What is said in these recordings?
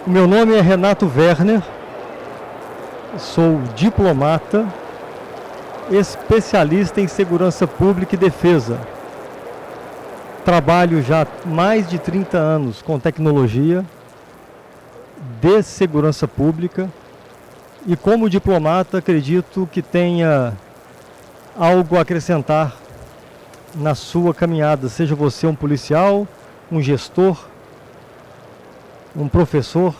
O meu nome é Renato Werner, sou diplomata, especialista em segurança pública e defesa. Trabalho já há mais de 30 anos com tecnologia de segurança pública e como diplomata acredito que tenha algo a acrescentar na sua caminhada, seja você um policial, um gestor, um professor.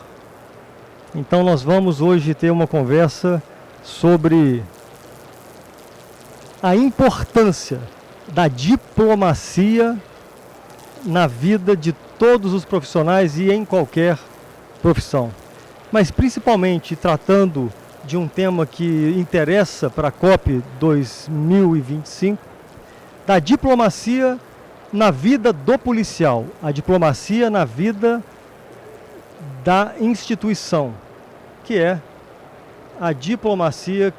Então nós vamos hoje ter uma conversa sobre a importância da diplomacia na vida de todos os profissionais e em qualquer profissão. Mas principalmente tratando de um tema que interessa para a COP 2025, da diplomacia na vida do policial, a diplomacia na vida da instituição, que é a diplomacia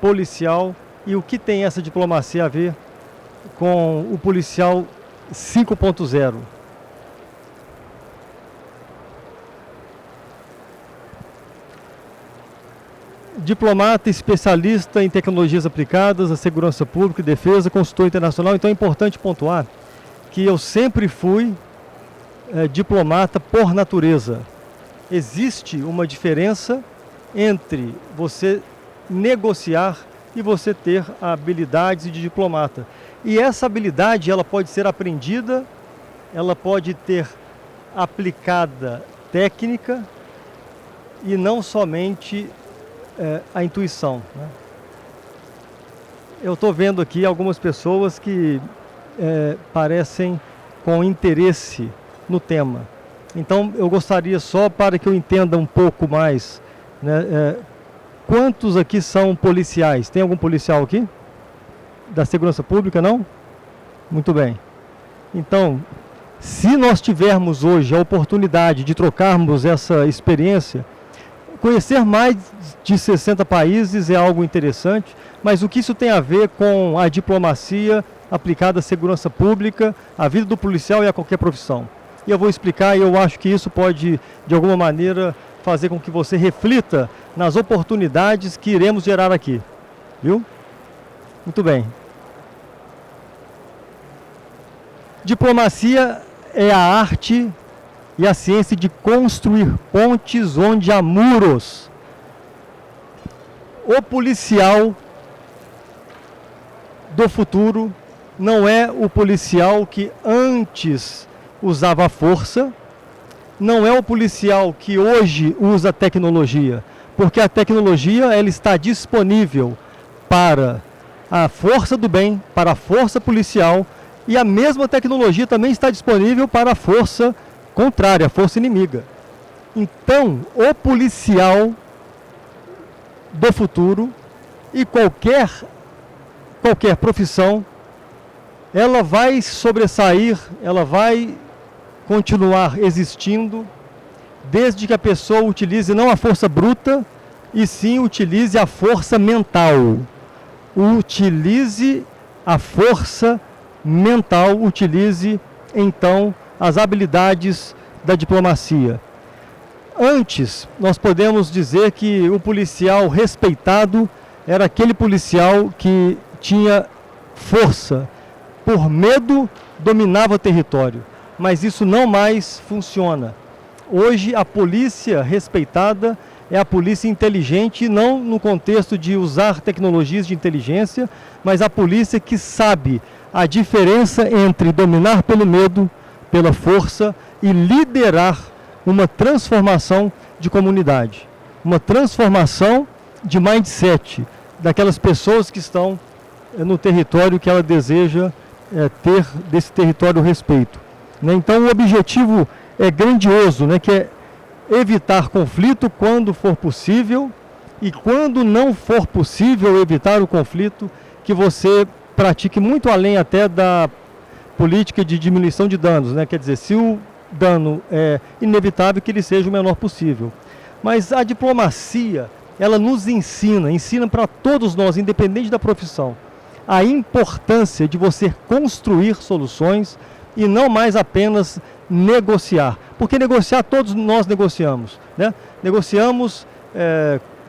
policial e o que tem essa diplomacia a ver com o policial 5.0. Diplomata, especialista em tecnologias aplicadas, a segurança pública e defesa, consultor internacional. Então é importante pontuar que eu sempre fui diplomata por natureza. Existe uma diferença entre você negociar e você ter habilidades de diplomata. E essa habilidade ela pode ser aprendida, ela pode ter aplicada técnica e não somente a intuição, né? Eu estou vendo aqui algumas pessoas que parecem com interesse no tema. Então eu gostaria só para que eu entenda um pouco mais, né, quantos aqui são policiais? Tem algum policial aqui? Da segurança pública, não? Muito bem. Então, se nós tivermos hoje a oportunidade de trocarmos essa experiência, conhecer mais de 60 países é algo interessante, mas o que isso tem a ver com a diplomacia aplicada à segurança pública, à vida do policial e a qualquer profissão? E eu vou explicar, e eu acho que isso pode, de alguma maneira, fazer com que você reflita nas oportunidades que iremos gerar aqui. Viu? Muito bem. Diplomacia é a arte e a ciência de construir pontes onde há muros. O policial do futuro não é o policial que antes usava a força, não é o policial que hoje usa tecnologia, porque a tecnologia ela está disponível para a força do bem, para a força policial, e a mesma tecnologia também está disponível para a força contrária, a força inimiga. Então, o policial do futuro e qualquer profissão, ela vai sobressair, ela vai continuar existindo, desde que a pessoa utilize não a força bruta, e sim utilize a força mental. Utilize a força mental, utilize então as habilidades da diplomacia. Antes, nós podemos dizer que o policial respeitado era aquele policial que tinha força, por medo dominava o território, mas isso não mais funciona. Hoje a polícia respeitada é a polícia inteligente, não no contexto de usar tecnologias de inteligência, mas a polícia que sabe a diferença entre dominar pelo medo, pela força e liderar uma transformação de comunidade, uma transformação de mindset daquelas pessoas que estão no território que ela deseja ter desse território respeito, né? Então o objetivo é grandioso, né, que é evitar conflito quando for possível e quando não for possível evitar o conflito, que você pratique muito além até da política de diminuição de danos, né? Quer dizer, se o dano é inevitável, que ele seja o menor possível. Mas a diplomacia, ela nos ensina para todos nós, independente da profissão, a importância de você construir soluções e não mais apenas negociar. Porque negociar, todos nós negociamos, né? Negociamos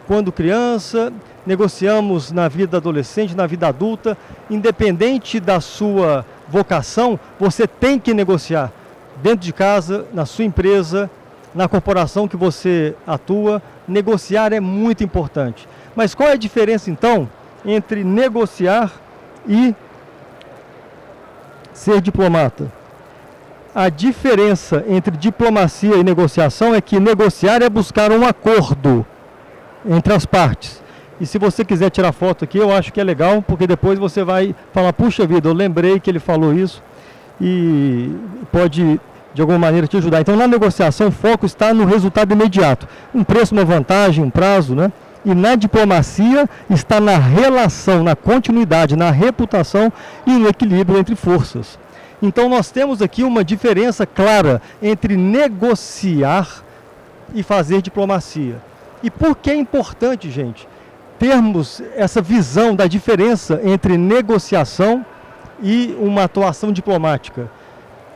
quando criança, negociamos na vida adolescente, na vida adulta. Independente da sua vocação, você tem que negociar dentro de casa, na sua empresa, na corporação que você atua. Negociar é muito importante. Mas qual é a diferença então entre negociar e ser diplomata? A diferença entre diplomacia e negociação é que negociar é buscar um acordo entre as partes. E se você quiser tirar foto aqui, eu acho que é legal, porque depois você vai falar, puxa vida, eu lembrei que ele falou isso e pode de alguma maneira te ajudar. Então na negociação o foco está no resultado imediato. Um preço, uma vantagem, um prazo, né? E na diplomacia está na relação, na continuidade, na reputação e no equilíbrio entre forças. Então nós temos aqui uma diferença clara entre negociar e fazer diplomacia. E por que é importante, gente, termos essa visão da diferença entre negociação e uma atuação diplomática?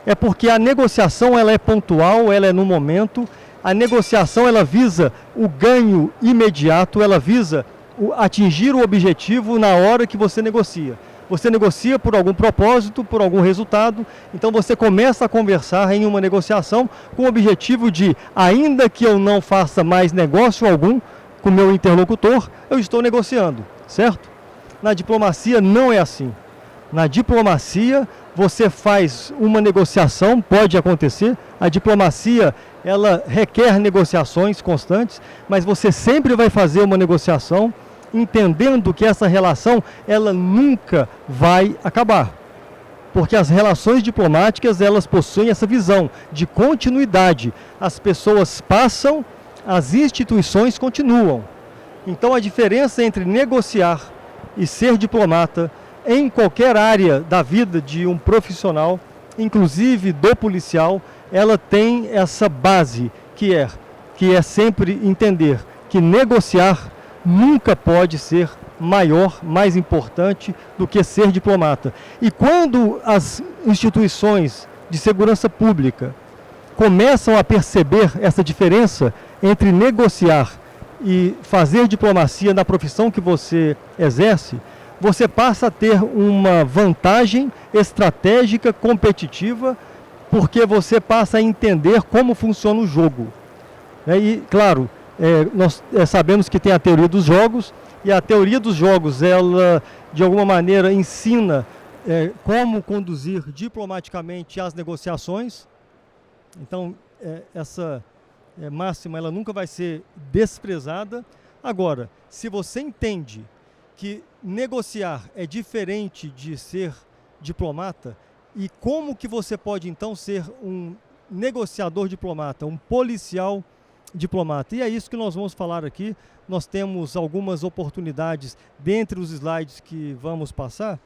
É porque a negociação ela é pontual, ela é no momento. A negociação ela visa o ganho imediato, ela visa atingir o objetivo na hora que você negocia. Você negocia por algum propósito, por algum resultado, então você começa a conversar em uma negociação com o objetivo de, ainda que eu não faça mais negócio algum com o meu interlocutor, eu estou negociando, certo? Na diplomacia não é assim. Na diplomacia você faz uma negociação, pode acontecer, a diplomacia ela requer negociações constantes, mas você sempre vai fazer uma negociação entendendo que essa relação ela nunca vai acabar. Porque as relações diplomáticas elas possuem essa visão de continuidade. As pessoas passam, as instituições continuam. Então a diferença entre negociar e ser diplomata em qualquer área da vida de um profissional, inclusive do policial, ela tem essa base que é sempre entender que negociar nunca pode ser maior, mais importante do que ser diplomata. E quando as instituições de segurança pública começam a perceber essa diferença entre negociar e fazer diplomacia na profissão que você exerce, você passa a ter uma vantagem estratégica, competitiva, porque você passa a entender como funciona o jogo. E, claro, nós sabemos que tem a teoria dos jogos, e a teoria dos jogos, ela, de alguma maneira, ensina como conduzir diplomaticamente as negociações. Então, essa máxima, ela nunca vai ser desprezada. Agora, se você entende que negociar é diferente de ser diplomata, e como que você pode então ser um negociador diplomata, um policial diplomata? E é isso que nós vamos falar aqui. Nós temos algumas oportunidades dentre os slides que vamos passar,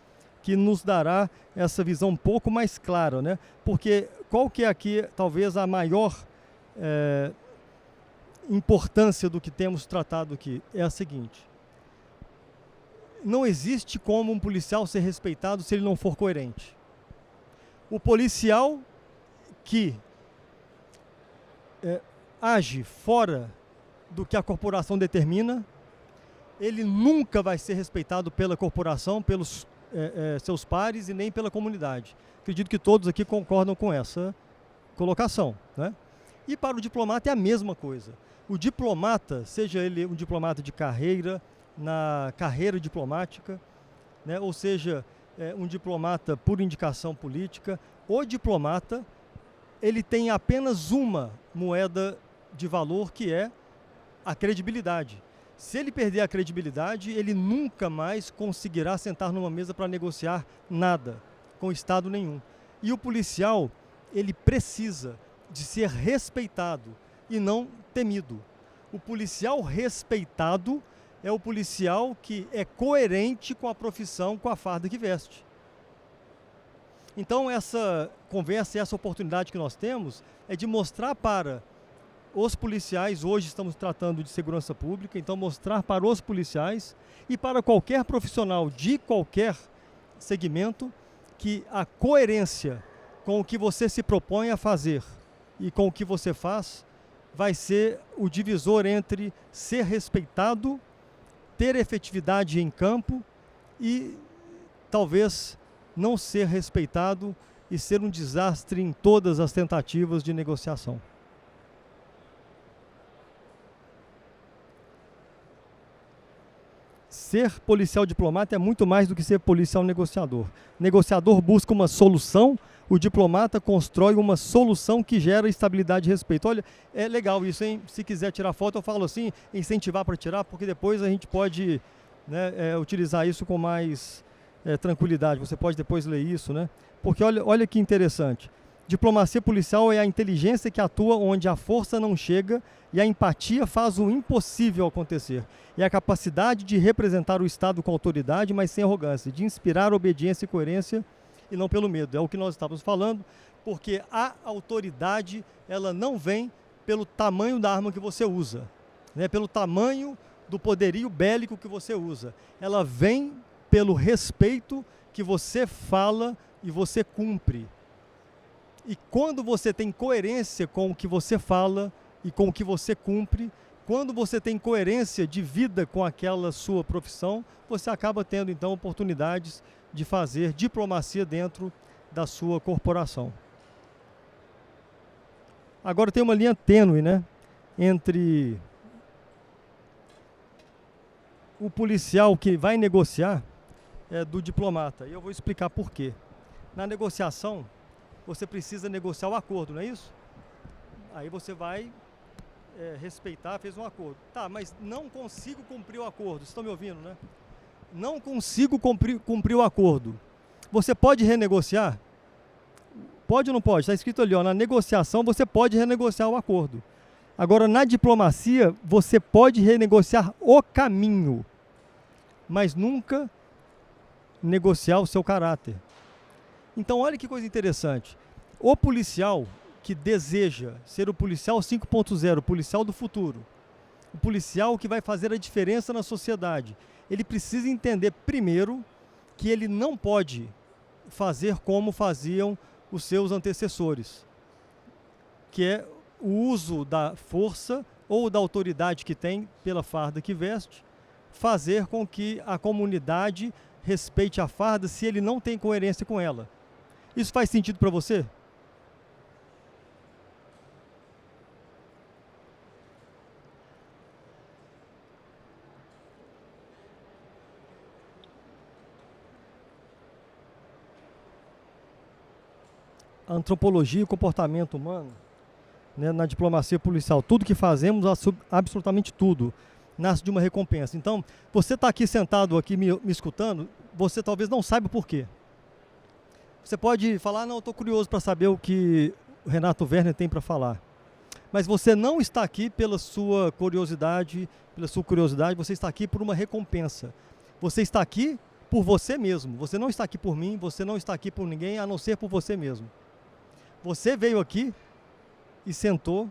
que nos dará essa visão um pouco mais clara, né? Porque qual que é aqui talvez a maior importância do que temos tratado aqui? É a seguinte: não existe como um policial ser respeitado se ele não for coerente. O policial que age fora do que a corporação determina, ele nunca vai ser respeitado pela corporação, pelos seus pares e nem pela comunidade. Acredito que todos aqui concordam com essa colocação, né? E para o diplomata é a mesma coisa. O diplomata, seja ele um diplomata de carreira, na carreira diplomática, né? Ou seja, um diplomata por indicação política, o diplomata ele tem apenas uma moeda de valor, que é a credibilidade. Se ele perder a credibilidade, ele nunca mais conseguirá sentar numa mesa para negociar nada com Estado nenhum. E o policial, ele precisa de ser respeitado e não temido. O policial respeitado é o policial que é coerente com a profissão, com a farda que veste. Então essa conversa e essa oportunidade que nós temos é de mostrar para os policiais, hoje estamos tratando de segurança pública, então mostrar para os policiais e para qualquer profissional de qualquer segmento que a coerência com o que você se propõe a fazer e com o que você faz vai ser o divisor entre ser respeitado, ter efetividade em campo e talvez não ser respeitado e ser um desastre em todas as tentativas de negociação. Ser policial diplomata é muito mais do que ser policial negociador. O negociador busca uma solução, o diplomata constrói uma solução que gera estabilidade e respeito. Olha, é legal isso, hein? Se quiser tirar foto, eu falo assim, incentivar para tirar, porque depois a gente pode, né, utilizar isso com mais tranquilidade. Você pode depois ler isso, né? Porque olha que interessante. Diplomacia policial é a inteligência que atua onde a força não chega e a empatia faz o impossível acontecer. É a capacidade de representar o Estado com autoridade, mas sem arrogância, de inspirar obediência e coerência e não pelo medo. É o que nós estávamos falando, porque a autoridade, ela não vem pelo tamanho da arma que você usa, né? Pelo tamanho do poderio bélico que você usa. Ela vem pelo respeito que você fala e você cumpre. E quando você tem coerência com o que você fala e com o que você cumpre, quando você tem coerência de vida com aquela sua profissão, você acaba tendo então oportunidades de fazer diplomacia dentro da sua corporação. Agora tem uma linha tênue, né, entre o policial que vai negociar do diplomata. E eu vou explicar por quê. Na negociação, você precisa negociar o acordo, não é isso? Aí você vai respeitar, fez um acordo. Tá, mas não consigo cumprir o acordo. Vocês estão me ouvindo, né? Não consigo cumprir o acordo. Você pode renegociar? Pode ou não pode? Está escrito ali, ó, na negociação você pode renegociar o acordo. Agora, na diplomacia, você pode renegociar o caminho, mas nunca negociar o seu caráter. Então, olha que coisa interessante. O policial que deseja ser o policial 5.0, o policial do futuro, o policial que vai fazer a diferença na sociedade, ele precisa entender primeiro que ele não pode fazer como faziam os seus antecessores, que é o uso da força ou da autoridade que tem pela farda que veste, fazer com que a comunidade respeite a farda se ele não tem coerência com ela. Isso faz sentido para você? A antropologia e o comportamento humano, né, na diplomacia policial, tudo que fazemos, absolutamente tudo, nasce de uma recompensa. Então, você está aqui sentado aqui me escutando, você talvez não saiba por quê. Você pode falar, não, eu estou curioso para saber o que o Renato Werner tem para falar. Mas você não está aqui pela sua curiosidade, você está aqui por uma recompensa. Você está aqui por você mesmo. Você não está aqui por mim, você não está aqui por ninguém, a não ser por você mesmo. Você veio aqui e sentou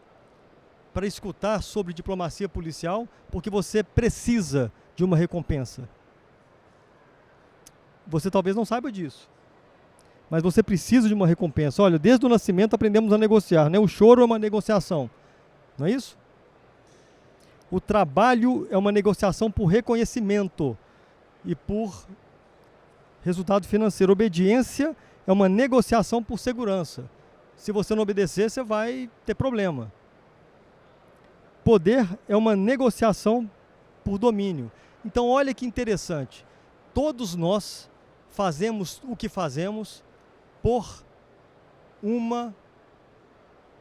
para escutar sobre diplomacia policial porque você precisa de uma recompensa. Você talvez não saiba disso, mas você precisa de uma recompensa. Olha, desde o nascimento aprendemos a negociar, né? O choro é uma negociação, não é isso? O trabalho é uma negociação por reconhecimento e por resultado financeiro. Obediência é uma negociação por segurança. Se você não obedecer, você vai ter problema. Poder é uma negociação por domínio. Então, olha que interessante. Todos nós fazemos o que fazemos por uma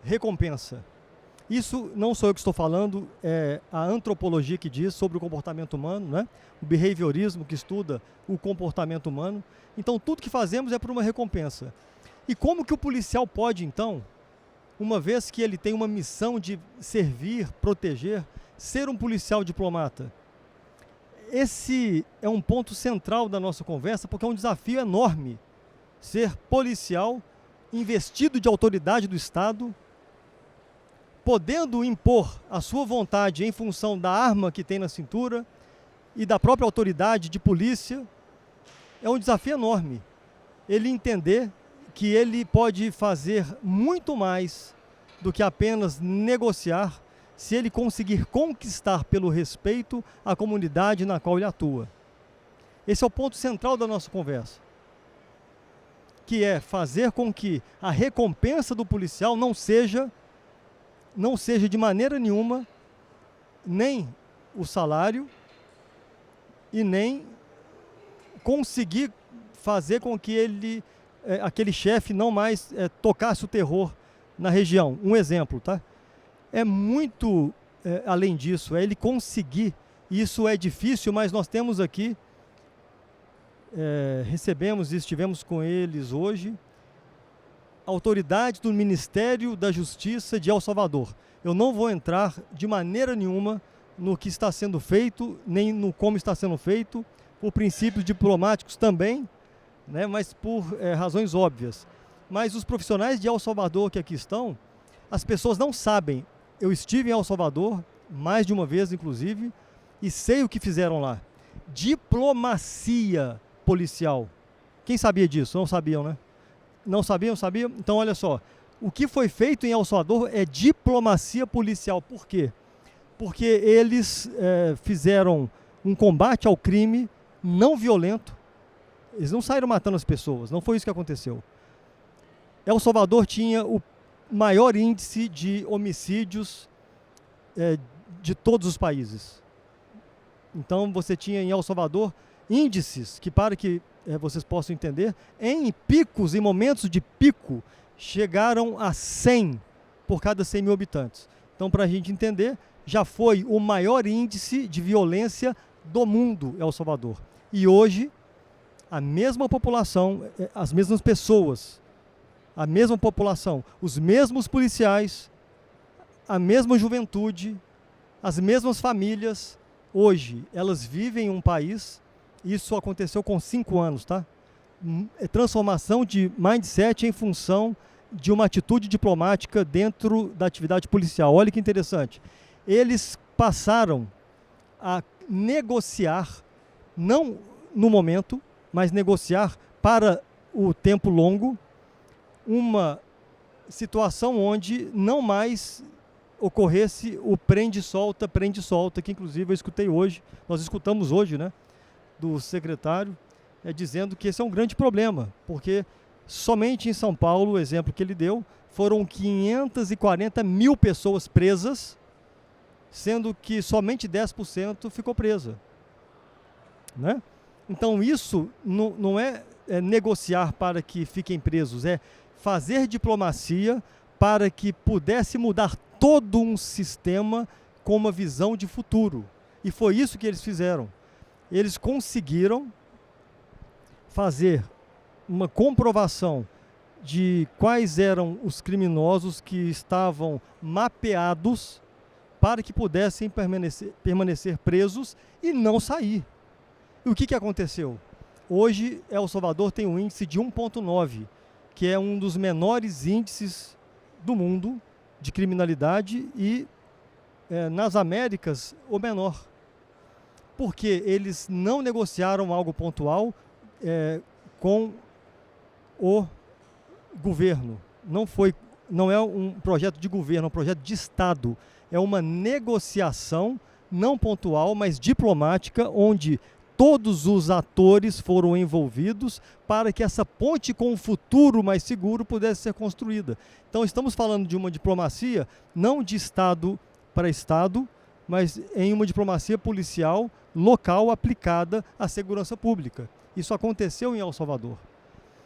recompensa. Isso não sou eu que estou falando, é a antropologia que diz sobre o comportamento humano, né? O behaviorismo que estuda o comportamento humano. Então, tudo que fazemos é por uma recompensa. E como que o policial pode, então, uma vez que ele tem uma missão de servir, proteger, ser um policial diplomata? Esse é um ponto central da nossa conversa, porque é um desafio enorme ser policial, investido de autoridade do Estado, podendo impor a sua vontade em função da arma que tem na cintura e da própria autoridade de polícia. É um desafio enorme ele entender que ele pode fazer muito mais do que apenas negociar, se ele conseguir conquistar pelo respeito a comunidade na qual ele atua. Esse é o ponto central da nossa conversa, que é fazer com que a recompensa do policial não seja de maneira nenhuma nem o salário e nem conseguir fazer com que aquele chefe não mais tocasse o terror na região. Um exemplo, tá? É muito além disso, é ele conseguir. Isso é difícil, mas nós temos aqui, recebemos e estivemos com eles hoje, autoridade do Ministério da Justiça de El Salvador. Eu não vou entrar de maneira nenhuma no que está sendo feito, nem no como está sendo feito, por princípios diplomáticos também, né, mas por razões óbvias. Mas os profissionais de El Salvador que aqui estão, as pessoas não sabem. Eu estive em El Salvador, mais de uma vez inclusive, e sei o que fizeram lá. Diplomacia policial. Quem sabia disso? Não sabiam, né? Não sabiam? Sabiam? Então, olha só. O que foi feito em El Salvador é diplomacia policial. Por quê? Porque eles fizeram um combate ao crime não violento. Eles não saíram matando as pessoas. Não foi isso que aconteceu. El Salvador tinha o maior índice de homicídios de todos os países. Então, você tinha em El Salvador índices que, para que vocês possam entender, em picos, em momentos de pico, chegaram a 100 por cada 100 mil habitantes. Então, para a gente entender, já foi o maior índice de violência do mundo, El Salvador. E hoje, a mesma população, as mesmas pessoas, a mesma população, os mesmos policiais, a mesma juventude, as mesmas famílias, hoje, elas vivem em um país, isso aconteceu com 5 anos, tá? Transformação de mindset em função de uma atitude diplomática dentro da atividade policial. Olha que interessante. Eles passaram a negociar, não no momento, mas negociar para o tempo longo, uma situação onde não mais ocorresse o prende-solta, que inclusive eu escutei hoje, nós escutamos hoje, né, do secretário, dizendo que esse é um grande problema, porque somente em São Paulo, o exemplo que ele deu, foram 540 mil pessoas presas, sendo que somente 10% ficou presa, né? Então isso não é negociar para que fiquem presos, é fazer diplomacia para que pudesse mudar todo um sistema com uma visão de futuro. E foi isso que eles fizeram. Eles conseguiram fazer uma comprovação de quais eram os criminosos que estavam mapeados para que pudessem permanecer presos e não sair. E o que aconteceu? Hoje, El Salvador tem um índice de 1,9, que é um dos menores índices do mundo de criminalidade e, nas Américas, o menor. Porque eles não negociaram algo pontual com o governo. Não é um projeto de governo, é um projeto de Estado. É uma negociação não pontual, mas diplomática, onde todos os atores foram envolvidos para que essa ponte com um futuro mais seguro pudesse ser construída. Então, estamos falando de uma diplomacia não de Estado para Estado, mas em uma diplomacia policial local aplicada à segurança pública. Isso aconteceu em El Salvador.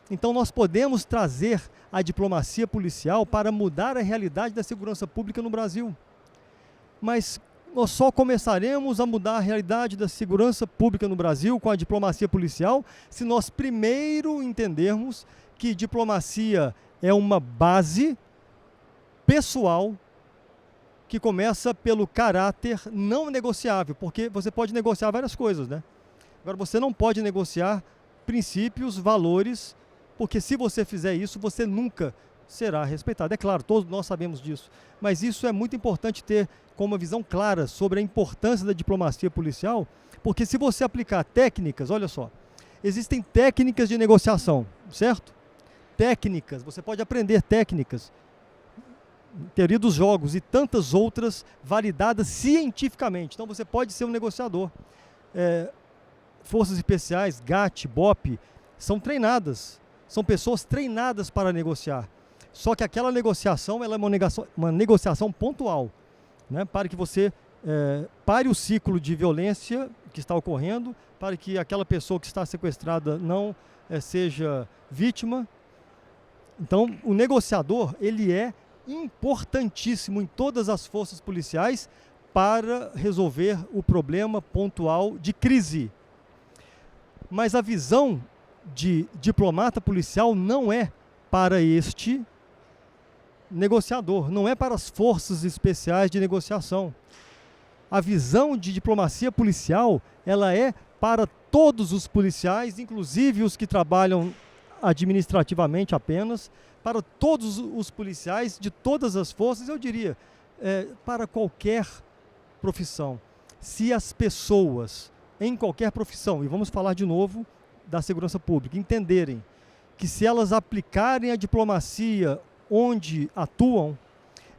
Então, nós podemos trazer a diplomacia policial para mudar a realidade da segurança pública no Brasil. Mas nós só começaremos a mudar a realidade da segurança pública no Brasil com a diplomacia policial se nós primeiro entendermos que diplomacia é uma base pessoal que começa pelo caráter não negociável, porque você pode negociar várias coisas, né? Agora, você não pode negociar princípios, valores, porque se você fizer isso, você nunca será respeitado. É claro, todos nós sabemos disso, mas isso é muito importante ter com uma visão clara sobre a importância da diplomacia policial, porque se você aplicar técnicas, olha só, existem técnicas de negociação, certo? Técnicas, você pode aprender técnicas teoria dos jogos e tantas outras validadas cientificamente. Então você pode ser um negociador. Forças especiais, GAT, BOP, são treinadas, são pessoas treinadas para negociar. Só que aquela negociação ela é uma negociação pontual, né? Para que você pare o ciclo de violência que está ocorrendo, para que aquela pessoa que está sequestrada não seja vítima. Então, o negociador, ele é importantíssimo em todas as forças policiais para resolver o problema pontual de crise. Mas a visão de diplomata policial não é para este negociador, não é para as forças especiais de negociação. A visão de diplomacia policial, ela é para todos os policiais, inclusive os que trabalham administrativamente apenas, para todos os policiais de todas as forças, eu diria, para qualquer profissão. Se as pessoas, em qualquer profissão, e vamos falar de novo da segurança pública, entenderem que se elas aplicarem a diplomacia onde atuam,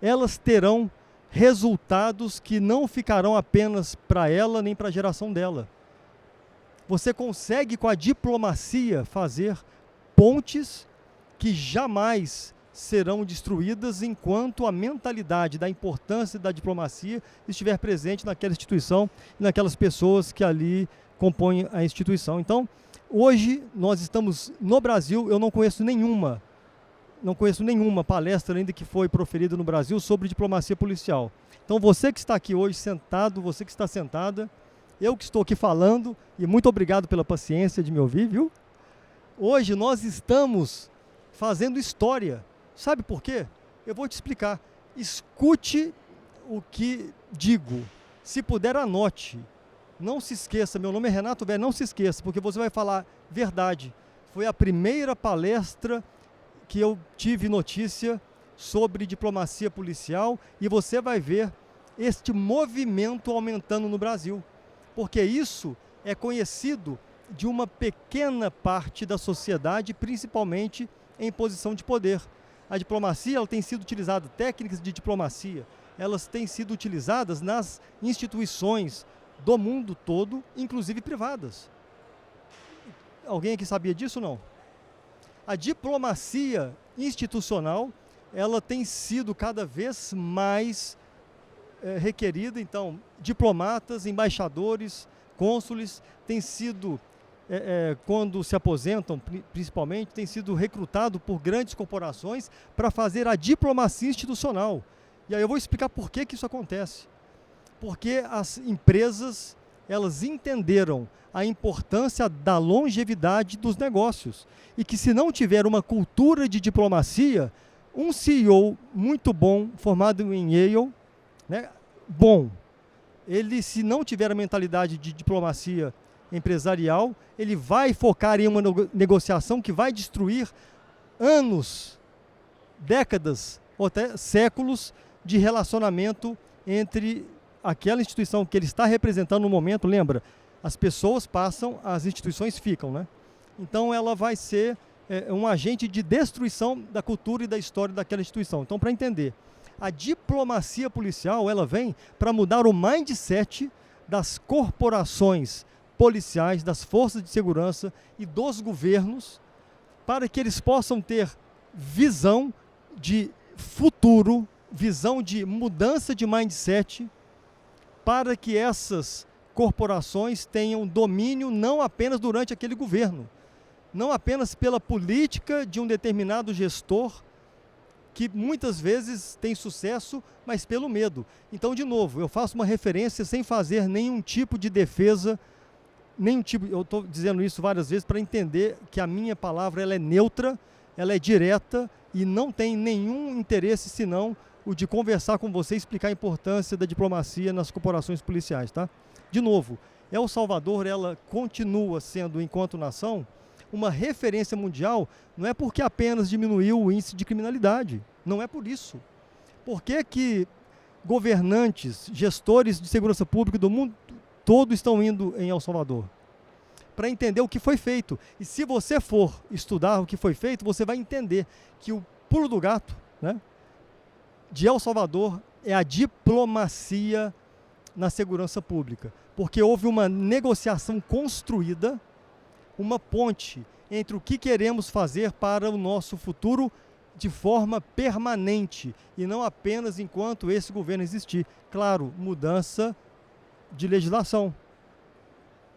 elas terão resultados que não ficarão apenas para ela nem para a geração dela. Você consegue com a diplomacia fazer pontes que jamais serão destruídas enquanto a mentalidade da importância da diplomacia estiver presente naquela instituição e naquelas pessoas que ali compõem a instituição. Então, hoje nós estamos no Brasil, eu não conheço nenhuma palestra ainda que foi proferida no Brasil sobre diplomacia policial. Então você que está aqui hoje sentado, você que está sentada, eu que estou aqui falando, e muito obrigado pela paciência de me ouvir, viu? Hoje nós estamos fazendo história. Sabe por quê? Eu vou te explicar. Escute o que digo. Se puder, anote. Não se esqueça, meu nome é Renato Velho, não se esqueça, porque você vai falar verdade. Foi a primeira palestra que eu tive notícia sobre diplomacia policial e você vai ver este movimento aumentando no Brasil, porque isso é conhecido de uma pequena parte da sociedade, principalmente em posição de poder. A diplomacia ela tem sido utilizada, técnicas de diplomacia, elas têm sido utilizadas nas instituições do mundo todo, inclusive privadas. Alguém aqui sabia disso ou não? A diplomacia institucional, ela tem sido cada vez mais requerida. Então, diplomatas, embaixadores, cônsules, têm sido, quando se aposentam, principalmente, têm sido recrutados por grandes corporações para fazer a diplomacia institucional. E aí eu vou explicar por que isso acontece. Porque as empresas, elas entenderam a importância da longevidade dos negócios e que se não tiver uma cultura de diplomacia, um CEO muito bom, formado em Yale, né, bom, ele se não tiver a mentalidade de diplomacia empresarial, ele vai focar em uma negociação que vai destruir anos, décadas ou até séculos de relacionamento entre aquela instituição que ele está representando no momento. Lembra, as pessoas passam, as instituições ficam, né? Então ela vai ser um agente de destruição da cultura e da história daquela instituição. Então, para entender, a diplomacia policial, ela vem para mudar o mindset das corporações policiais, das forças de segurança e dos governos, para que eles possam ter visão de futuro, visão de mudança de mindset, para que essas corporações tenham domínio não apenas durante aquele governo, não apenas pela política de um determinado gestor, que muitas vezes tem sucesso, mas pelo medo. Então, de novo, eu faço uma referência sem fazer nenhum tipo de defesa, eu estou dizendo isso várias vezes para entender que a minha palavra ela é neutra, ela é direta e não tem nenhum interesse senão o de conversar com você e explicar a importância da diplomacia nas corporações policiais, tá? De novo, El Salvador, ela continua sendo, enquanto nação, uma referência mundial, não é porque apenas diminuiu o índice de criminalidade, não é por isso. Por que governantes, gestores de segurança pública do mundo todo estão indo em El Salvador? Para entender o que foi feito. E se você for estudar o que foi feito, você vai entender que o pulo do gato, né, de El Salvador é a diplomacia na segurança pública, porque houve uma negociação construída, uma ponte entre o que queremos fazer para o nosso futuro de forma permanente e não apenas enquanto esse governo existir. Claro, mudança de legislação.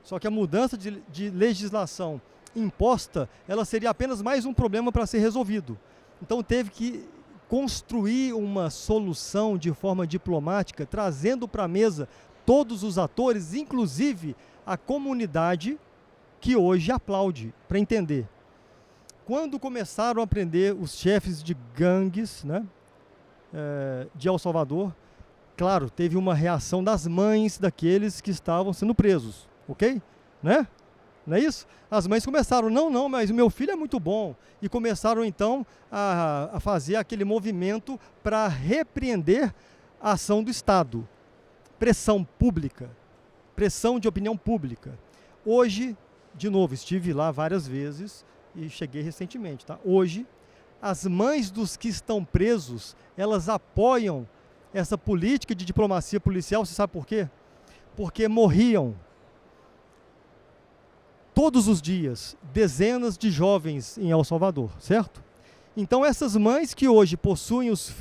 Só que a mudança de legislação imposta, ela seria apenas mais um problema para ser resolvido. Então teve que construir uma solução de forma diplomática, trazendo para a mesa todos os atores, inclusive a comunidade que hoje aplaude, para entender. Quando começaram a prender os chefes de gangues, né, de El Salvador, claro, teve uma reação das mães daqueles que estavam sendo presos, ok? Né? Não é isso? As mães começaram, não, mas o meu filho é muito bom. E começaram então a fazer aquele movimento para repreender a ação do Estado. Pressão pública, pressão de opinião pública. Hoje, de novo, estive lá várias vezes e cheguei recentemente, tá? Hoje, as mães dos que estão presos, elas apoiam essa política de diplomacia policial, você sabe por quê? Porque morriam todos os dias dezenas de jovens em El Salvador, certo? Então essas mães que hoje possuem os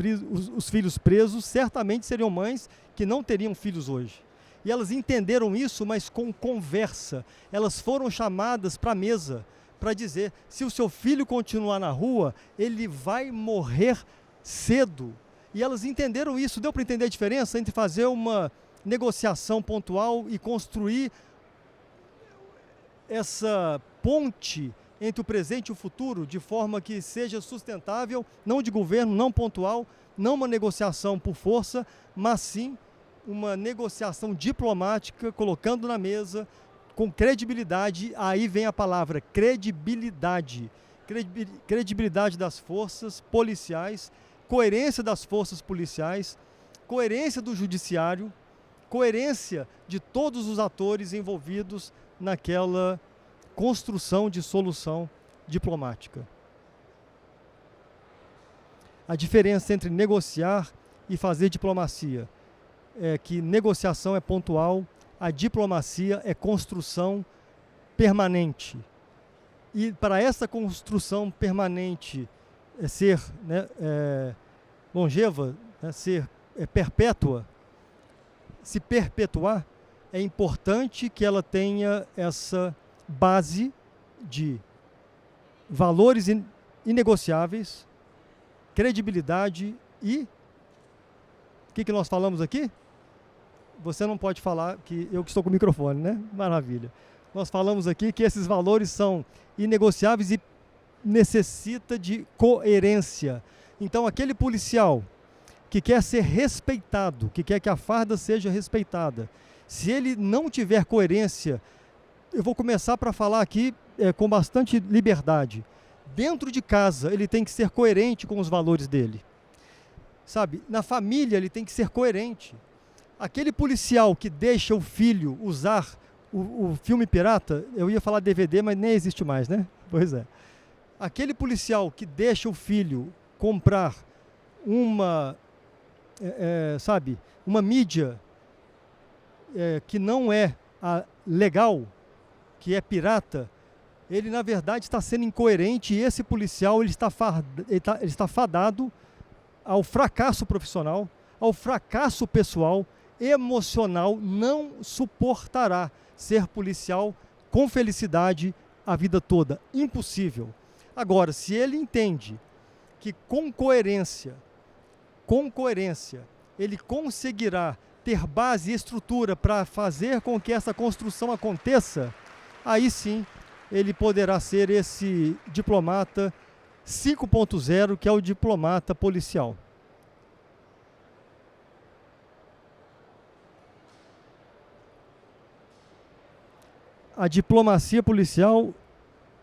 filhos presos, certamente seriam mães que não teriam filhos hoje. E elas entenderam isso, mas com conversa. Elas foram chamadas para a mesa para dizer, se o seu filho continuar na rua, ele vai morrer cedo. E elas entenderam isso. Deu para entender a diferença entre fazer uma negociação pontual e construir essa ponte entre o presente e o futuro, de forma que seja sustentável, não de governo, não pontual, não uma negociação por força, mas sim uma negociação diplomática, colocando na mesa, com credibilidade. Aí vem a palavra, credibilidade. Credibilidade das forças policiais, coerência das forças policiais, coerência do judiciário, coerência de todos os atores envolvidos naquela construção de solução diplomática. A diferença entre negociar e fazer diplomacia é que negociação é pontual, a diplomacia é construção permanente. E para essa construção permanente ser longeva, ser perpétua, se perpetuar, é importante que ela tenha essa base de valores inegociáveis, credibilidade e... O que nós falamos aqui? Você não pode falar, que eu que estou com o microfone, né? Maravilha. Nós falamos aqui que esses valores são inegociáveis e necessita de coerência. Então, aquele policial que quer ser respeitado, que quer que a farda seja respeitada, se ele não tiver coerência, eu vou começar para falar aqui com bastante liberdade. Dentro de casa, ele tem que ser coerente com os valores dele. Sabe, na família ele tem que ser coerente. Aquele policial que deixa o filho usar o filme pirata, eu ia falar DVD, mas nem existe mais, né? Pois é. Aquele policial que deixa o filho comprar uma mídia que não é legal, que é pirata, ele na verdade está sendo incoerente, e esse policial ele está fadado ao fracasso profissional, ao fracasso pessoal, emocional, não suportará ser policial com felicidade a vida toda. Impossível. Agora, se ele entende que com coerência, ele conseguirá ter base e estrutura para fazer com que essa construção aconteça, aí sim ele poderá ser esse diplomata 5.0, que é o diplomata policial. A diplomacia policial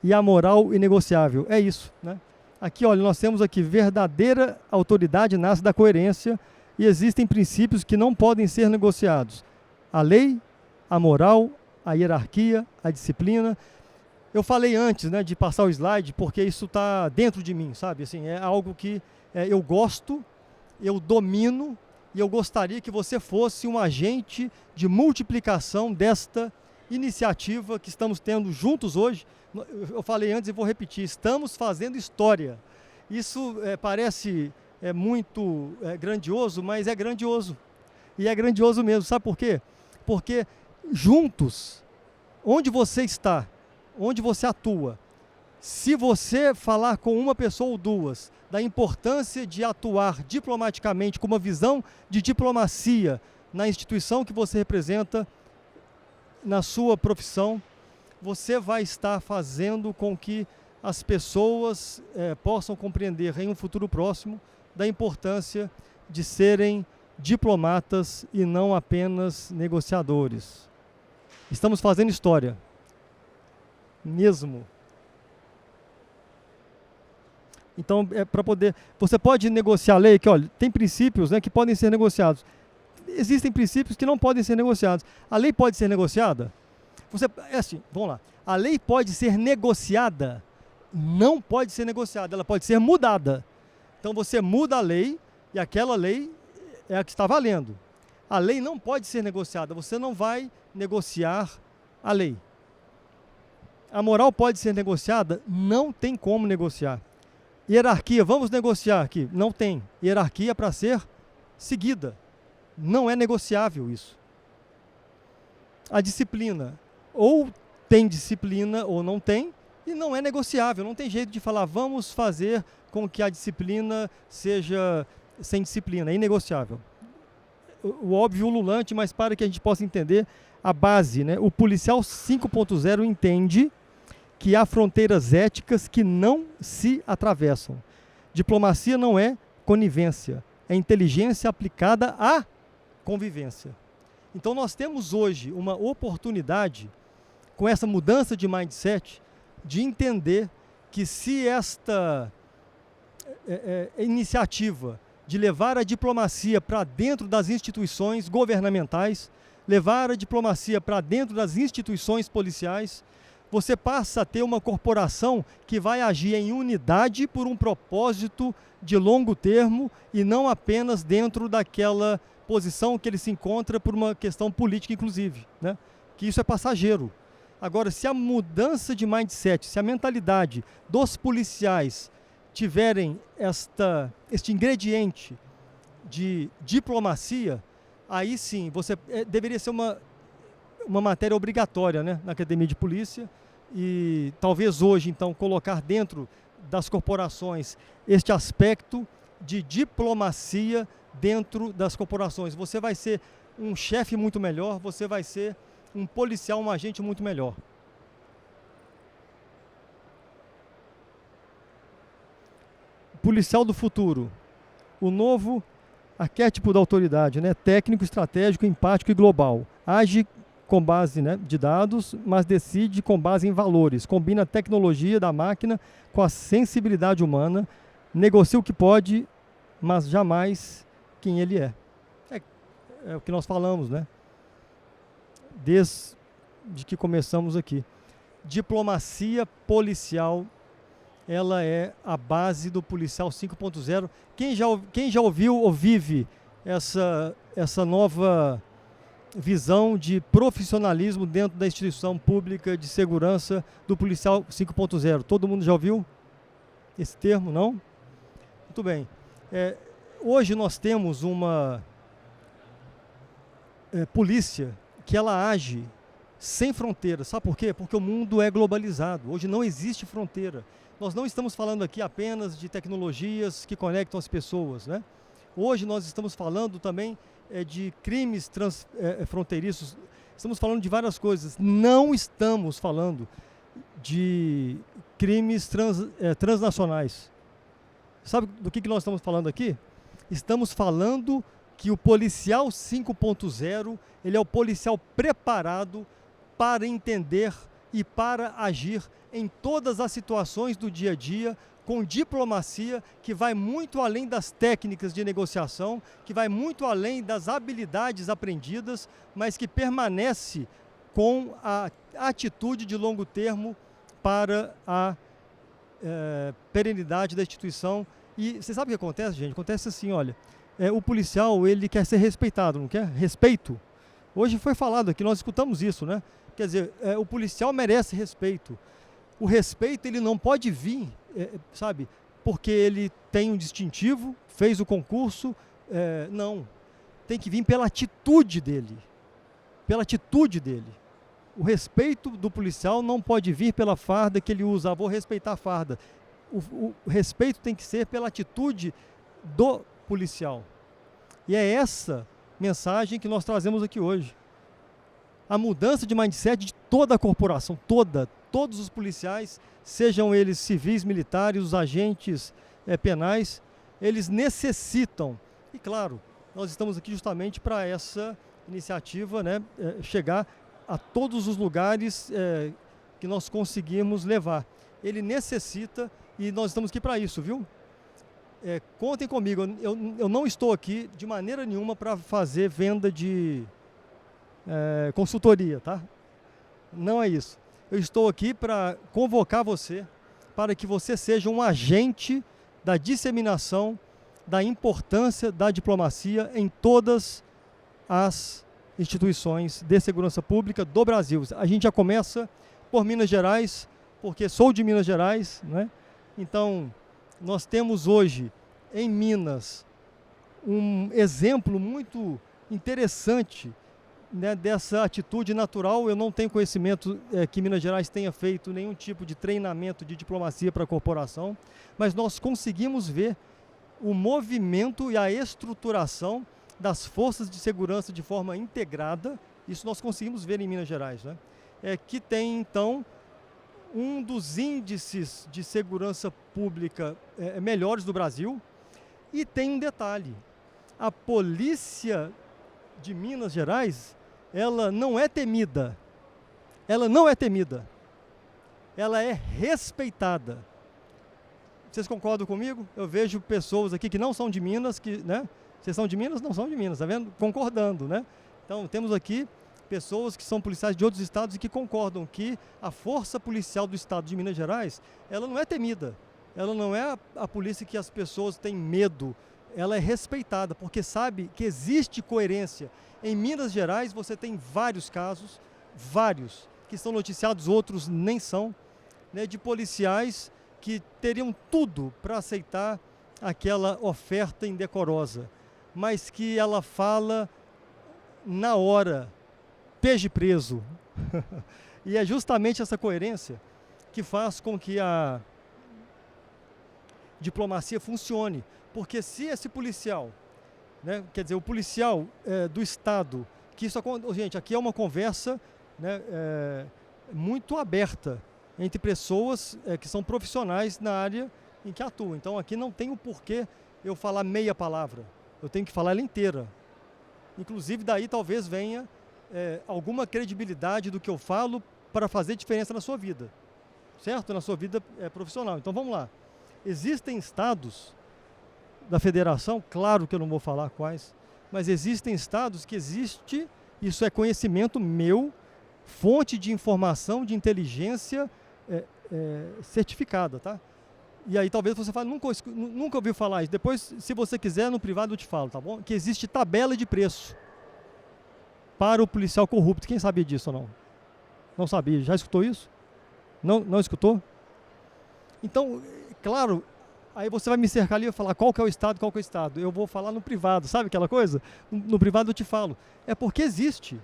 e a moral inegociável. É isso, né? Aqui, olha, nós temos aqui, verdadeira autoridade nasce da coerência e existem princípios que não podem ser negociados. A lei, a moral, a hierarquia, a disciplina. Eu falei antes, né, de passar o slide, porque isso está dentro de mim, sabe? Assim, é algo que eu gosto eu domino e eu gostaria que você fosse um agente de multiplicação desta iniciativa que estamos tendo juntos hoje. Eu falei antes e vou repetir, estamos fazendo história. Isso parece muito grandioso, mas é grandioso. E é grandioso mesmo, sabe por quê? Porque juntos, onde você está, onde você atua, se você falar com uma pessoa ou duas da importância de atuar diplomaticamente, com uma visão de diplomacia na instituição que você representa, na sua profissão, você vai estar fazendo com que as pessoas possam compreender em um futuro próximo da importância de serem diplomatas e não apenas negociadores. Estamos fazendo história. Mesmo. Então, para poder... Você pode negociar a lei, que olha, tem princípios, né, que podem ser negociados. Existem princípios que não podem ser negociados. A lei pode ser negociada? Assim, vamos lá. A lei pode ser negociada? Não pode ser negociada, ela pode ser mudada. Então você muda a lei e aquela lei é a que está valendo. A lei não pode ser negociada, você não vai negociar a lei. A moral pode ser negociada? Não tem como negociar. Hierarquia, vamos negociar aqui? Não tem. Hierarquia é para ser seguida. Não é negociável isso. A disciplina, ou tem disciplina ou não tem, e não é negociável. Não tem jeito de falar, vamos fazer com que a disciplina seja sem disciplina. É inegociável. O óbvio ululante, mas para que a gente possa entender a base, né? O policial 5.0 entende que há fronteiras éticas que não se atravessam. Diplomacia não é conivência, é inteligência aplicada à convivência. Então nós temos hoje uma oportunidade, com essa mudança de mindset, de entender que se esta iniciativa de levar a diplomacia para dentro das instituições governamentais, levar a diplomacia para dentro das instituições policiais, você passa a ter uma corporação que vai agir em unidade por um propósito de longo termo e não apenas dentro daquela posição que ele se encontra por uma questão política, inclusive, né? Que isso é passageiro. Agora, se a mudança de mindset, se a mentalidade dos policiais tiverem este ingrediente de diplomacia, aí sim, deveria ser uma matéria obrigatória, né, na Academia de Polícia, e talvez hoje, então, colocar dentro das corporações este aspecto de diplomacia dentro das corporações. Você vai ser um chefe muito melhor, você vai ser um policial, um agente muito melhor. Policial do futuro, o novo arquétipo da autoridade, né? Técnico, estratégico, empático e global. Age com base, né, de dados, mas decide com base em valores. Combina a tecnologia da máquina com a sensibilidade humana. Negocia o que pode, mas jamais quem ele é. É o que nós falamos, né? Desde que começamos aqui. Diplomacia policial, ela é a base do policial 5.0. Quem já ouviu ou vive essa nova visão de profissionalismo dentro da instituição pública de segurança do policial 5.0? Todo mundo já ouviu esse termo, não? Muito bem. Hoje nós temos uma polícia que ela age sem fronteiras. Sabe por quê? Porque o mundo é globalizado. Hoje não existe fronteira. Nós não estamos falando aqui apenas de tecnologias que conectam as pessoas, né? Hoje nós estamos falando também de crimes fronteiriços. Estamos falando de várias coisas. Não estamos falando de crimes transnacionais. Sabe do que nós estamos falando aqui? Estamos falando que o policial 5.0, ele é o policial preparado para entender e para agir em todas as situações do dia a dia, com diplomacia que vai muito além das técnicas de negociação, que vai muito além das habilidades aprendidas, mas que permanece com a atitude de longo termo para a perenidade da instituição. E você sabe o que acontece, gente? Acontece assim, olha, o policial ele quer ser respeitado, não quer? Respeito. Hoje foi falado aqui, nós escutamos isso, né? Quer dizer, o policial merece respeito. O respeito ele não pode vir, sabe, porque ele tem um distintivo, fez o concurso, não. Tem que vir pela atitude dele. Pela atitude dele. O respeito do policial não pode vir pela farda que ele usa. Vou respeitar a farda. O respeito tem que ser pela atitude do policial. E é essa mensagem que nós trazemos aqui hoje. A mudança de mindset de toda a corporação, todos os policiais, sejam eles civis, militares, os agentes penais, eles necessitam. E claro, nós estamos aqui justamente para essa iniciativa, né, chegar a todos os lugares que nós conseguimos levar. Ele necessita e nós estamos aqui para isso, viu? Contem comigo, eu não estou aqui de maneira nenhuma para fazer venda de consultoria, tá? Não é isso. Eu estou aqui para convocar você, para que você seja um agente da disseminação da importância da diplomacia em todas as instituições de segurança pública do Brasil. A gente já começa por Minas Gerais, porque sou de Minas Gerais, né? Então, nós temos hoje em Minas um exemplo muito interessante, né, dessa atitude natural. Eu não tenho conhecimento que Minas Gerais tenha feito nenhum tipo de treinamento de diplomacia para a corporação, mas nós conseguimos ver o movimento e a estruturação das forças de segurança de forma integrada. Isso nós conseguimos ver em Minas Gerais, né? Que tem, então, um dos índices de segurança pública melhores do Brasil. E tem um detalhe, a polícia de Minas Gerais, ela não é temida, ela é respeitada. Vocês concordam comigo? Eu vejo pessoas aqui que não são de Minas, né? Vocês são de Minas? Não são de Minas, tá vendo? Concordando, né? Então, temos aqui pessoas que são policiais de outros estados e que concordam que a força policial do estado de Minas Gerais, ela não é temida. Ela não é a polícia que as pessoas têm medo. Ela é respeitada, porque sabe que existe coerência. Em Minas Gerais, você tem vários casos, que são noticiados, outros nem são, né, de policiais que teriam tudo para aceitar aquela oferta indecorosa, mas que ela fala na hora, esteja preso. E é justamente essa coerência que faz com que a diplomacia funcione. Porque se esse policial, né, quer dizer, o policial do Estado, que isso acontece, gente, aqui é uma conversa, né, muito aberta entre pessoas que são profissionais na área em que atuam. Então aqui não tem o porquê eu falar meia palavra, eu tenho que falar ela inteira. Inclusive daí talvez venha alguma credibilidade do que eu falo para fazer diferença na sua vida, certo? Na sua vida profissional. Então vamos lá. Existem estados da federação, claro que eu não vou falar quais, mas existem estados que existe, isso é conhecimento meu, fonte de informação, de inteligência certificada, tá? E aí talvez você fale, nunca ouviu falar isso. Depois, se você quiser, no privado eu te falo, tá bom? Que existe tabela de preço para o policial corrupto. Quem sabia disso ou não? Não sabia. Já escutou isso? Não escutou? Então, claro, aí você vai me cercar ali e falar qual que é o estado, qual que é o estado. Eu vou falar no privado, sabe aquela coisa? No privado eu te falo. É porque existe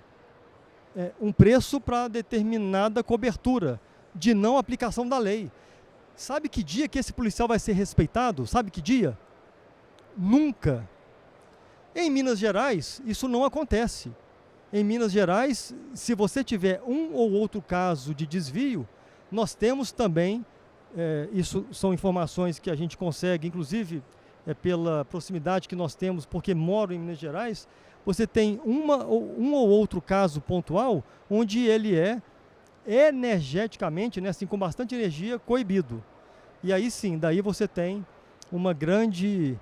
um preço para determinada cobertura de não aplicação da lei. Sabe que dia que esse policial vai ser respeitado? Sabe que dia? Nunca. Em Minas Gerais, isso não acontece. Em Minas Gerais, se você tiver um ou outro caso de desvio, nós temos também, isso são informações que a gente consegue, inclusive pela proximidade que nós temos, porque moro em Minas Gerais, você tem um ou outro caso pontual onde ele é energeticamente, né, assim, com bastante energia, coibido. E aí sim, daí você tem uma grande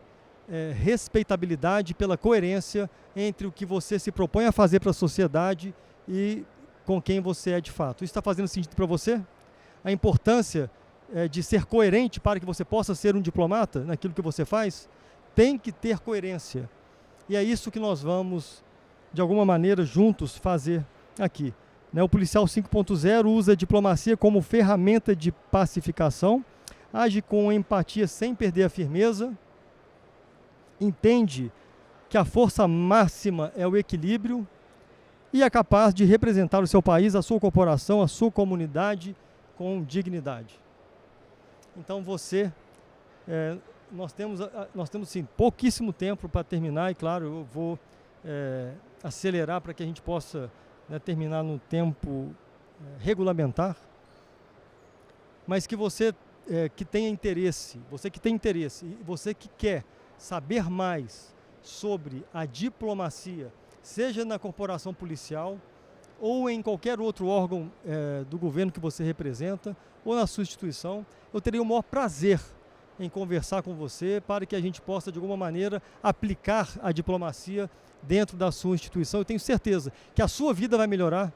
respeitabilidade pela coerência entre o que você se propõe a fazer para a sociedade e com quem você é de fato. Isso está fazendo sentido para você? A importância de ser coerente para que você possa ser um diplomata naquilo que você faz? Tem que ter coerência. E é isso que nós vamos, de alguma maneira, juntos fazer aqui. O policial 5.0 usa a diplomacia como ferramenta de pacificação, age com empatia sem perder a firmeza, entende que a força máxima é o equilíbrio e é capaz de representar o seu país, a sua corporação, a sua comunidade com dignidade. Então nós temos sim, pouquíssimo tempo para terminar e, claro, eu vou acelerar para que a gente possa terminar no tempo regulamentar, mas que você que tenha interesse, você que tem interesse e você que quer saber mais sobre a diplomacia, seja na corporação policial ou em qualquer outro órgão do governo que você representa ou na sua instituição, eu teria o maior prazer em conversar com você para que a gente possa, de alguma maneira, aplicar a diplomacia dentro da sua instituição. Eu tenho certeza que a sua vida vai melhorar,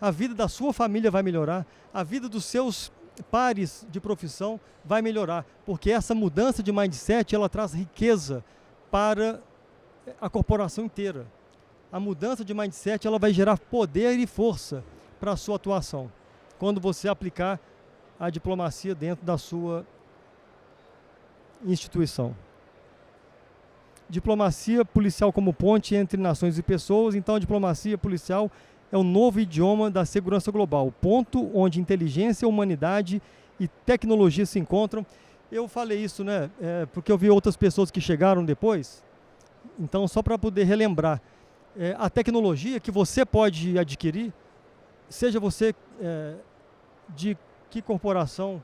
a vida da sua família vai melhorar, a vida dos seus pares de profissão vai melhorar, porque essa mudança de mindset, ela traz riqueza para a corporação inteira. A mudança de mindset, ela vai gerar poder e força para a sua atuação, quando você aplicar a diplomacia dentro da sua instituição. Diplomacia policial como ponte entre nações e pessoas. Então, a diplomacia policial é o novo idioma da segurança global, o ponto onde inteligência, humanidade e tecnologia se encontram. Eu falei isso, porque eu vi outras pessoas que chegaram depois. Então, só para poder relembrar, a tecnologia que você pode adquirir, seja você de que corporação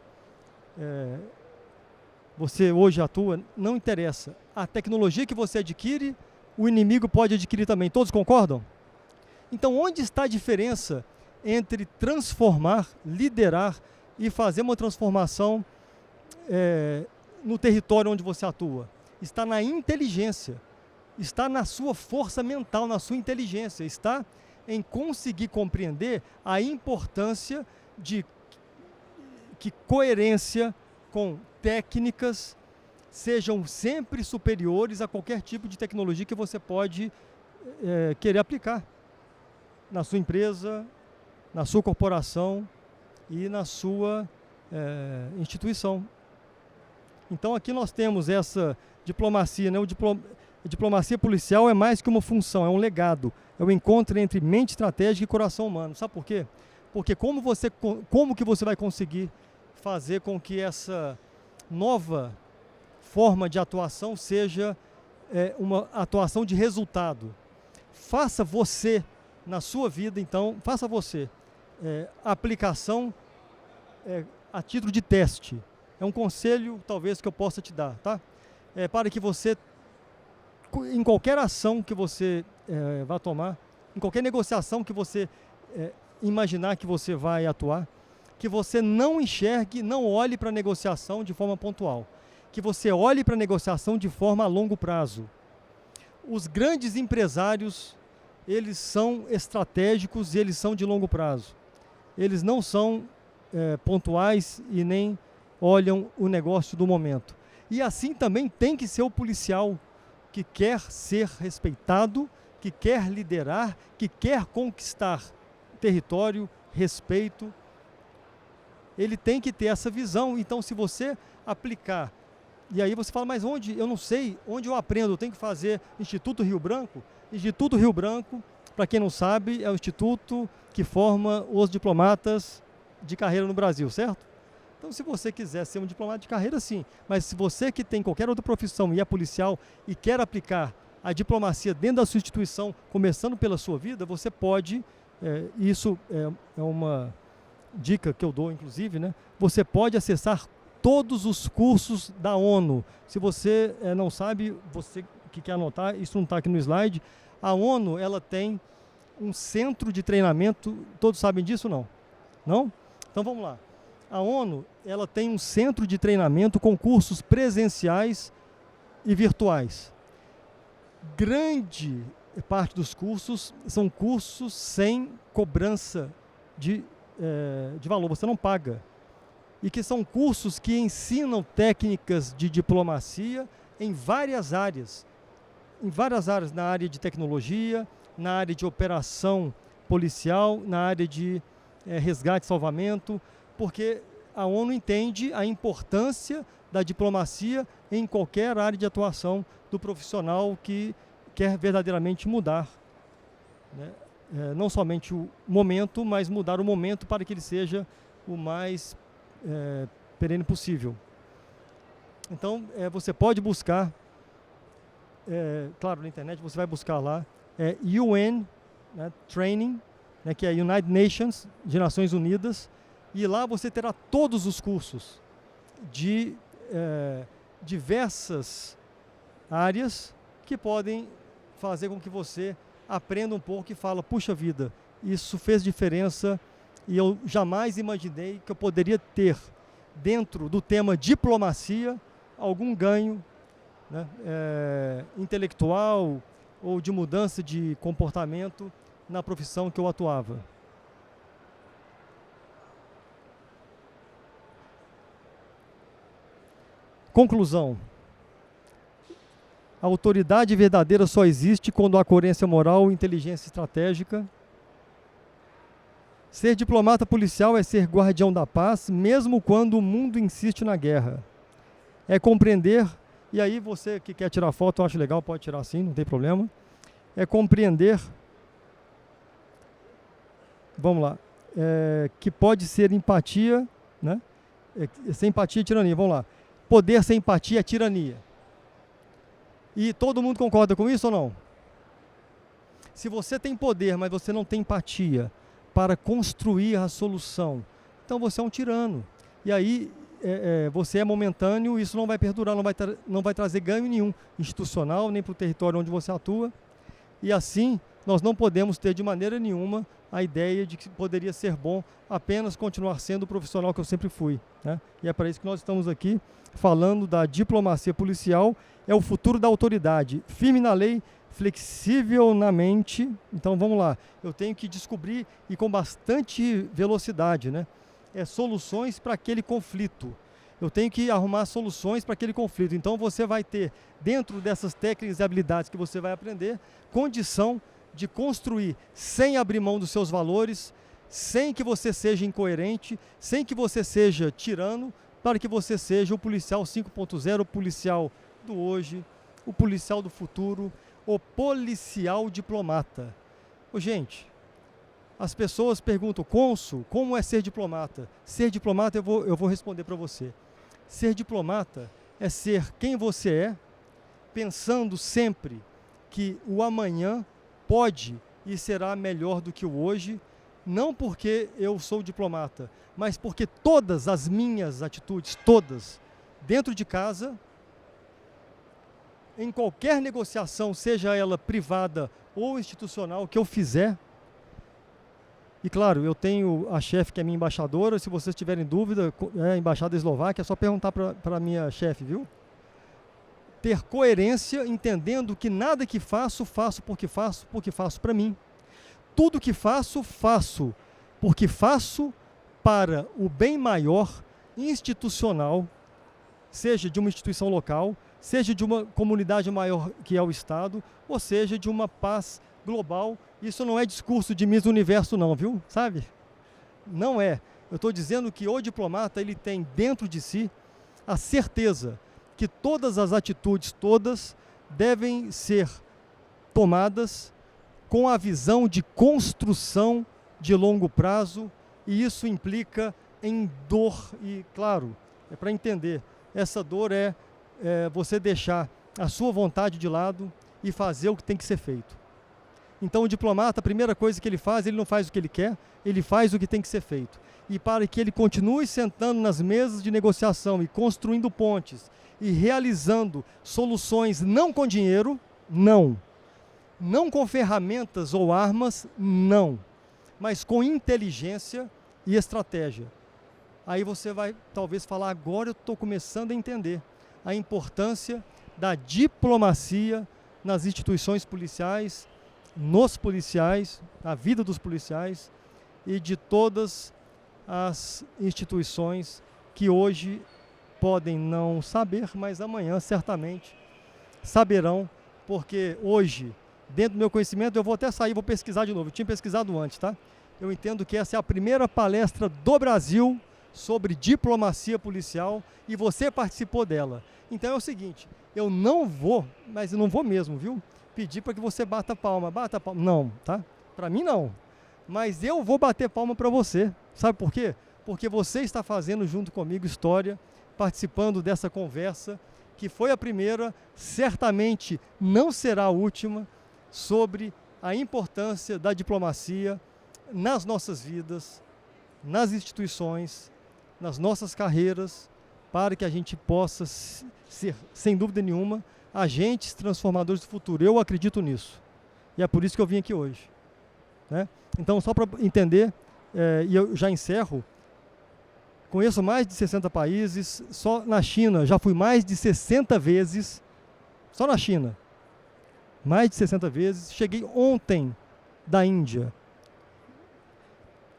você hoje atua, não interessa. A tecnologia que você adquire, o inimigo pode adquirir também. Todos concordam? Então, onde está a diferença entre transformar, liderar e fazer uma transformação no território onde você atua? Está na inteligência, está na sua força mental, na sua inteligência, está em conseguir compreender a importância de que coerência com técnicas sejam sempre superiores a qualquer tipo de tecnologia que você pode querer aplicar na sua empresa, na sua corporação e na sua instituição. Então aqui nós temos essa diplomacia, a diplomacia policial é mais que uma função, é um legado, é o encontro entre mente estratégica e coração humano. Sabe por quê? Porque como que você vai conseguir fazer com que essa nova forma de atuação seja uma atuação de resultado? Faça você, na sua vida, então, faça você a aplicação a título de teste. É um conselho, talvez, que eu possa te dar, tá? Para que você, em qualquer ação que você vá tomar, em qualquer negociação que você imaginar que você vai atuar, que você não enxergue, não olhe para a negociação de forma pontual, que você olhe para a negociação de forma a longo prazo. Os grandes empresários, eles são estratégicos e eles são de longo prazo. Eles não são pontuais e nem olham o negócio do momento. E assim também tem que ser o policial que quer ser respeitado, que quer liderar, que quer conquistar território, respeito. Ele tem que ter essa visão. Então, se você aplicar, e aí você fala, mas onde? Eu não sei, onde eu aprendo? Eu tenho que fazer Instituto Rio Branco? Instituto Rio Branco, para quem não sabe, é o instituto que forma os diplomatas de carreira no Brasil, certo? Então, se você quiser ser um diplomata de carreira, sim. Mas se você que tem qualquer outra profissão e é policial e quer aplicar a diplomacia dentro da sua instituição, começando pela sua vida, você pode, isso é uma dica que eu dou, inclusive, você pode acessar todos os cursos da ONU. Se você não sabe, você que quer anotar, isso não está aqui no slide, a ONU, ela tem um centro de treinamento, todos sabem disso ou não? Não? Então vamos lá. A ONU, ela tem um centro de treinamento com cursos presenciais e virtuais. Grande parte dos cursos são cursos sem cobrança de valor, você não paga. E que são cursos que ensinam técnicas de diplomacia em várias áreas. em várias áreas, na área de tecnologia, na área de operação policial, na área de resgate e salvamento, porque a ONU entende a importância da diplomacia em qualquer área de atuação do profissional que quer verdadeiramente mudar, né? Não somente o momento, mas mudar o momento para que ele seja o mais perene possível. Então, você pode buscar, claro, na internet você vai buscar lá, UN, né, Training, né, que é United Nations, de Nações Unidas, e lá você terá todos os cursos de diversas áreas que podem fazer com que você aprenda um pouco e fala, puxa vida, isso fez diferença e eu jamais imaginei que eu poderia ter, dentro do tema diplomacia, algum ganho, né, intelectual ou de mudança de comportamento na profissão que eu atuava. Conclusão. A autoridade verdadeira só existe quando há coerência moral e inteligência estratégica. Ser diplomata policial é ser guardião da paz, mesmo quando o mundo insiste na guerra. É compreender, e aí você que quer tirar foto, eu acho legal, pode tirar sim, não tem problema. É compreender, vamos lá, que pode ser empatia, né? Sem empatia é tirania, vamos lá. Poder sem empatia é tirania. E todo mundo concorda com isso ou não? Se você tem poder, mas você não tem empatia para construir a solução, então você é um tirano. E aí você é momentâneo, isso não vai perdurar, não vai trazer ganho nenhum institucional, nem para o território onde você atua. E assim, nós não podemos ter de maneira nenhuma a ideia de que poderia ser bom apenas continuar sendo o profissional que eu sempre fui, né? E é para isso que nós estamos aqui falando da diplomacia policial, é o futuro da autoridade, firme na lei, flexível na mente. Então vamos lá, eu tenho que descobrir, e com bastante velocidade, né, soluções para aquele conflito. Eu tenho que arrumar soluções para aquele conflito. Então você vai ter, dentro dessas técnicas e habilidades que você vai aprender, condição de construir sem abrir mão dos seus valores, sem que você seja incoerente, sem que você seja tirano, para que você seja o policial 5.0, o policial do hoje, o policial do futuro, o policial diplomata. Gente, as pessoas perguntam, cônsul, como é ser diplomata? Ser diplomata, eu vou responder para você. Ser diplomata é ser quem você é, pensando sempre que o amanhã pode e será melhor do que o hoje, não porque eu sou diplomata, mas porque todas as minhas atitudes, todas, dentro de casa, em qualquer negociação, seja ela privada ou institucional, que eu fizer, e claro, eu tenho a chefe que é minha embaixadora, se vocês tiverem dúvida, a embaixada da Eslováquia, é só perguntar para a minha chefe, viu? Ter coerência, entendendo que nada que faço porque faço para mim. Tudo que faço porque faço para o bem maior institucional, seja de uma instituição local, seja de uma comunidade maior que é o Estado, ou seja de uma paz global. Isso não é discurso de Miss Universo não, viu? Sabe? Não é. Eu estou dizendo que o diplomata, ele tem dentro de si a certeza que todas as atitudes, todas, devem ser tomadas com a visão de construção de longo prazo, e isso implica em dor, e claro, é para entender, essa dor é você deixar a sua vontade de lado e fazer o que tem que ser feito. Então o diplomata, a primeira coisa que ele faz, ele não faz o que ele quer, ele faz o que tem que ser feito. E para que ele continue sentando nas mesas de negociação e construindo pontes e realizando soluções não com dinheiro, não com ferramentas ou armas, não, mas com inteligência e estratégia. Aí você vai talvez falar, agora eu estou começando a entender a importância da diplomacia nas instituições policiais, nos policiais, na vida dos policiais e de todas as instituições que hoje podem não saber, mas amanhã certamente saberão porque hoje, dentro do meu conhecimento, eu vou até sair, vou pesquisar de novo. Eu tinha pesquisado antes, tá? Eu entendo que essa é a primeira palestra do Brasil sobre diplomacia policial e você participou dela. Então é o seguinte, eu não vou, mas eu não vou mesmo, viu? Pedir para que você bata palma. Não, tá? Para mim não. Mas eu vou bater palma para você. Sabe por quê? Porque você está fazendo junto comigo história, participando dessa conversa, que foi a primeira, certamente não será a última, sobre a importância da diplomacia nas nossas vidas, nas instituições, nas nossas carreiras, para que a gente possa ser, sem dúvida nenhuma, agentes transformadores do futuro. Eu acredito nisso. E é por isso que eu vim aqui hoje, né? Então, só para entender, e eu já encerro, conheço mais de 60 países, só na China já fui mais de 60 vezes, só na China, mais de 60 vezes. Cheguei ontem da Índia,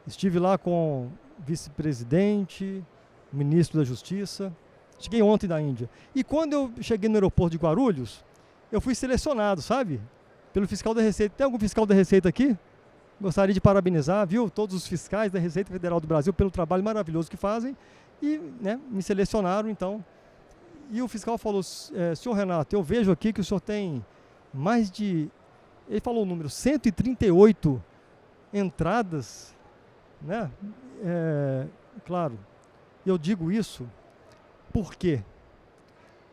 estive lá com o vice-presidente, ministro da Justiça, cheguei ontem da Índia. E quando eu cheguei no aeroporto de Guarulhos, eu fui selecionado, sabe, pelo fiscal da Receita. Tem algum fiscal da Receita aqui? Gostaria de parabenizar, viu, todos os fiscais da Receita Federal do Brasil pelo trabalho maravilhoso que fazem e, né, me selecionaram, então. E o fiscal falou, senhor Renato, eu vejo aqui que o senhor tem mais de, ele falou o número, 138 entradas, né? Claro, eu digo isso por quê?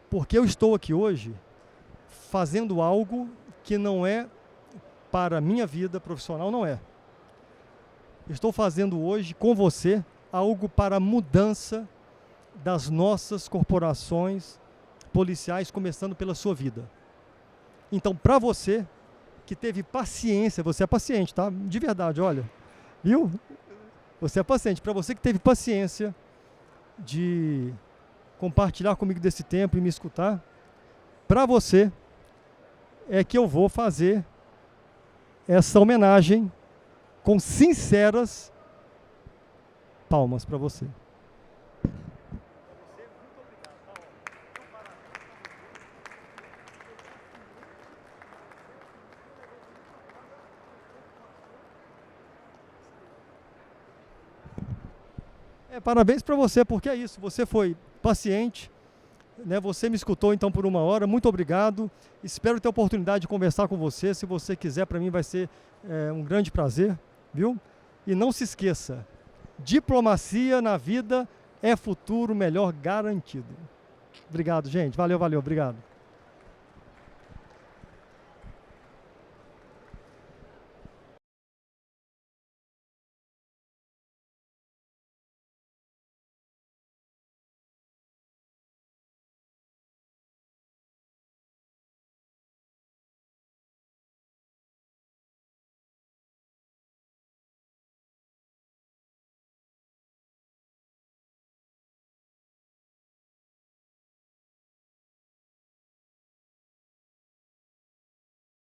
Porque eu estou aqui hoje fazendo algo que não é para a minha vida profissional, não é. Estou fazendo hoje com você algo para a mudança das nossas corporações policiais, começando pela sua vida. Então, para você que teve paciência, você é paciente, tá? De verdade, olha, viu? Você é paciente. Para você que teve paciência de compartilhar comigo desse tempo e me escutar, para você é que eu vou fazer essa homenagem com sinceras palmas para você. Parabéns para você, porque é isso, você foi paciente, né? Você me escutou então por 1 hora, muito obrigado, espero ter a oportunidade de conversar com você, se você quiser, para mim vai ser um grande prazer, viu? E não se esqueça, diplomacia na vida é futuro melhor garantido. Obrigado, gente, valeu, obrigado.